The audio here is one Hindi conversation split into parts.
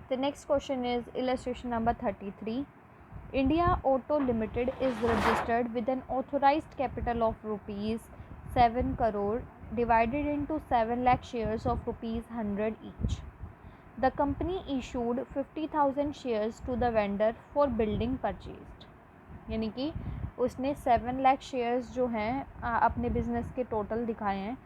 The next question is illustration number 33. India Auto Limited is registered with an authorized capital of rupees 7 crore divided into 7 lakh shares of rupees 100 each. The company issued 50,000 shares to the vendor for building purchased. यानी कि उसने 7 लाख शेयर्स जो हैं अपने बिजनेस के टोटल दिखाए हैं।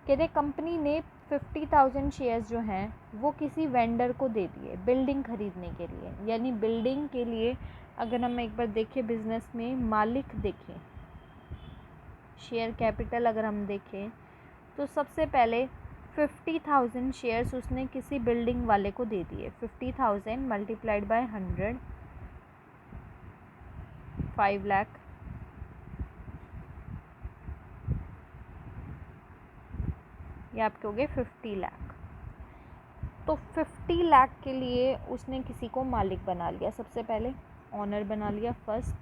कहते कंपनी ने 50,000 शेयर्स जो हैं वो किसी वेंडर को दे दिए बिल्डिंग ख़रीदने के लिए। यानी बिल्डिंग के लिए अगर हम एक बार देखें बिज़नेस में मालिक देखें, शेयर कैपिटल अगर हम देखें तो सबसे पहले 50,000 शेयर्स उसने किसी बिल्डिंग वाले को दे दिए। 50,000 मल्टीप्लाइड बाय 100, 5 लाख, ये आपके हो गए 50 लाख। तो 50 लाख के लिए उसने किसी को मालिक बना लिया, सबसे पहले ऑनर बना लिया फर्स्ट।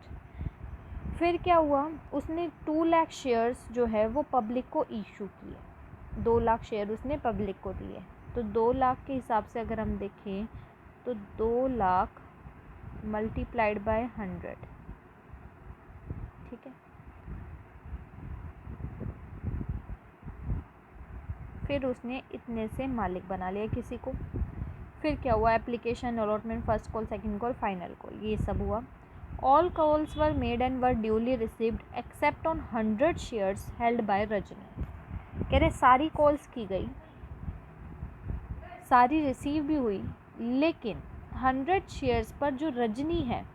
फिर क्या हुआ, उसने 2 लाख शेयर्स जो है वो पब्लिक को इशू किए। 2 लाख शेयर उसने पब्लिक को दिए। तो 2 लाख के हिसाब से अगर हम देखें तो 2 लाख मल्टीप्लाइड बाय 100, ठीक है। फिर उसने इतने से मालिक बना लिया किसी को। फिर क्या हुआ, application, allotment, first call, second call, final call, ये सब हुआ। All calls were made and were duly received except on 100 shares held by Rajni. कह रहे सारी कॉल्स की गई, सारी रिसीव भी हुई, लेकिन 100 शेयर्स पर जो रजनी है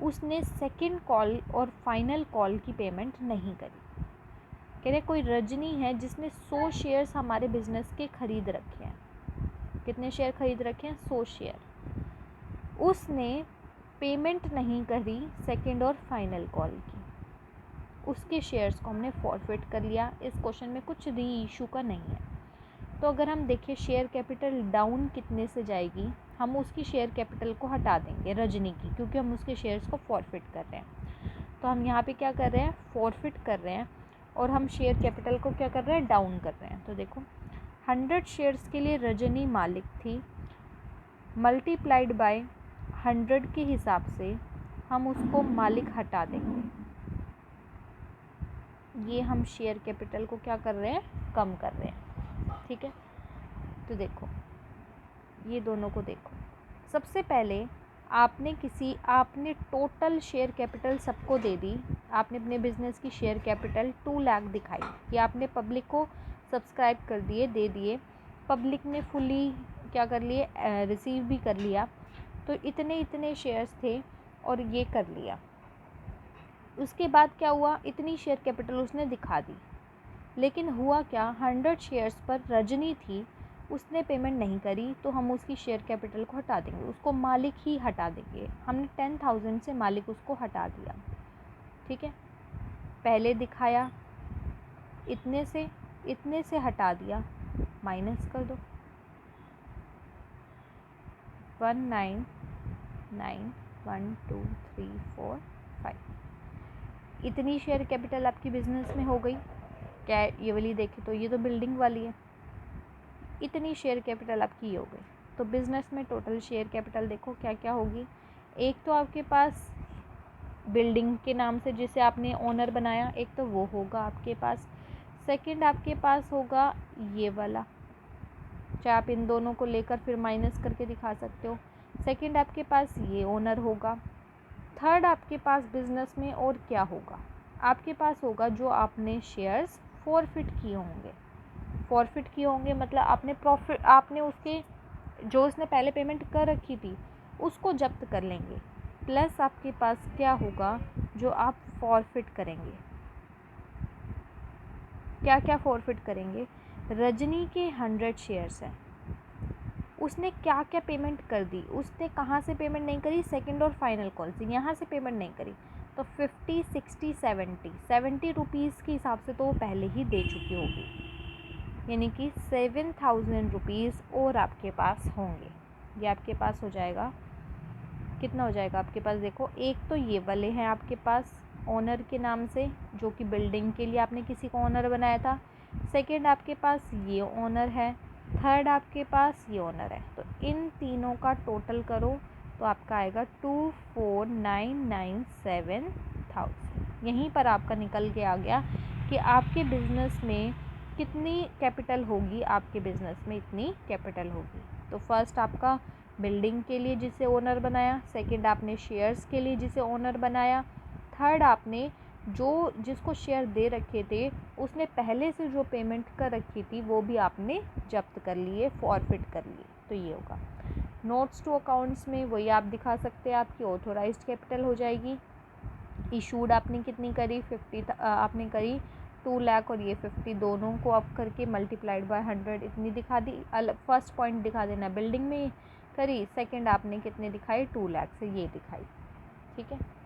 उसने सेकंड कॉल और फाइनल कॉल की पेमेंट नहीं करी। कह रहे कोई रजनी है जिसने 100 शेयर्स हमारे बिजनेस के ख़रीद रखे हैं। कितने शेयर ख़रीद रखे हैं? 100 शेयर। उसने पेमेंट नहीं करी सेकंड और फाइनल कॉल की, उसके शेयर्स को हमने फॉरफिट कर लिया। इस क्वेश्चन में कुछ री इशू का नहीं है। तो अगर हम देखें शेयर कैपिटल डाउन कितने से जाएगी, हम उसकी शेयर कैपिटल को हटा देंगे रजनी की, क्योंकि हम उसके शेयर्स को फॉरफिट कर रहे हैं। तो हम यहाँ पे क्या कर रहे हैं, फॉरफिट कर रहे हैं, और हम शेयर कैपिटल को क्या कर रहे हैं, डाउन कर रहे हैं। तो देखो 100 शेयर्स के लिए रजनी मालिक थी, मल्टीप्लाइड बाय 100 के हिसाब से हम उसको मालिक हटा देंगे। ये हम शेयर कैपिटल को क्या कर रहे हैं, कम कर रहे हैं, ठीक है। तो देखो ये दोनों को देखो, सबसे पहले आपने टोटल शेयर कैपिटल सबको दे दी। आपने अपने बिजनेस की शेयर कैपिटल 2 लाख दिखाई कि आपने पब्लिक को सब्सक्राइब कर दिए, दे दिए, पब्लिक ने फुली क्या कर लिए, रिसीव भी कर लिया। तो इतने शेयर्स थे और ये कर लिया। उसके बाद क्या हुआ, इतनी शेयर कैपिटल उसने दिखा दी, लेकिन हुआ क्या, 100 शेयर्स पर रजनी थी, उसने पेमेंट नहीं करी। तो हम उसकी शेयर कैपिटल को हटा देंगे, उसको मालिक ही हटा देंगे। हमने 10,000 से मालिक उसको हटा दिया, ठीक है। पहले दिखाया इतने से हटा दिया, माइनस कर दो 199,1,2,3,4,5। इतनी शेयर कैपिटल आपकी बिजनेस में हो गई। क्या ये वाली देखें तो ये तो बिल्डिंग वाली है, इतनी शेयर कैपिटल आपकी हो गई। तो बिज़नेस में टोटल शेयर कैपिटल देखो क्या क्या होगी। एक तो आपके पास बिल्डिंग के नाम से जिसे आपने ओनर बनाया, एक तो वो होगा आपके पास। सेकंड आपके पास होगा ये वाला, चाहे आप इन दोनों को लेकर फिर माइनस करके दिखा सकते हो। सेकंड आपके पास ये ओनर होगा। थर्ड आपके पास बिज़नेस में और क्या होगा, आपके पास होगा जो आपने शेयर्स फॉरफिट किए होंगे। फॉरफिट किए होंगे मतलब आपने उसके जो उसने पहले पेमेंट कर रखी थी उसको जब्त कर लेंगे, प्लस आपके पास क्या होगा जो आप फॉरफिट करेंगे। क्या क्या फॉरफिट करेंगे, रजनी के 100 शेयर्स हैं, उसने क्या क्या पेमेंट कर दी, उसने कहाँ से पेमेंट नहीं करी, सेकंड और फाइनल कॉल से, यहाँ से पेमेंट नहीं करी। तो 50, 60, 70 रुपीज़ के हिसाब से तो वो पहले ही दे चुकी होगी, यानी कि 7,000 रुपीज़ और आपके पास होंगे। ये आपके पास हो जाएगा, कितना हो जाएगा आपके पास, देखो एक तो ये वाले हैं आपके पास ओनर के नाम से, जो कि बिल्डिंग के लिए आपने किसी को ओनर बनाया था। सेकंड आपके पास ये ओनर है, थर्ड आपके पास ये ओनर है, तो इन तीनों का टोटल करो तो आपका आएगा 24,997,000। यहीं पर आपका निकल के आ गया कि आपके बिज़नेस में कितनी कैपिटल होगी, आपके बिज़नेस में इतनी कैपिटल होगी। तो फर्स्ट आपका बिल्डिंग के लिए जिसे ओनर बनाया, सेकंड आपने शेयर्स के लिए जिसे ओनर बनाया, थर्ड आपने जिसको शेयर दे रखे थे उसने पहले से जो पेमेंट कर रखी थी वो भी आपने जब्त कर लिए, फॉरफिट कर लिए। तो ये होगा नोट्स टू अकाउंट्स में वही आप दिखा सकते हैं, आपकी ऑथोराइज्ड कैपिटल हो जाएगी। इशूड आपने कितनी करी, 50 आपने करी 2 लाख, और ये 50 दोनों को आप करके मल्टीप्लाइड बाय 100 इतनी दिखा दी। फर्स्ट पॉइंट दिखा देना बिल्डिंग में करी, सेकंड आपने कितने दिखाई 2 लाख से ये दिखाई। ठीक है।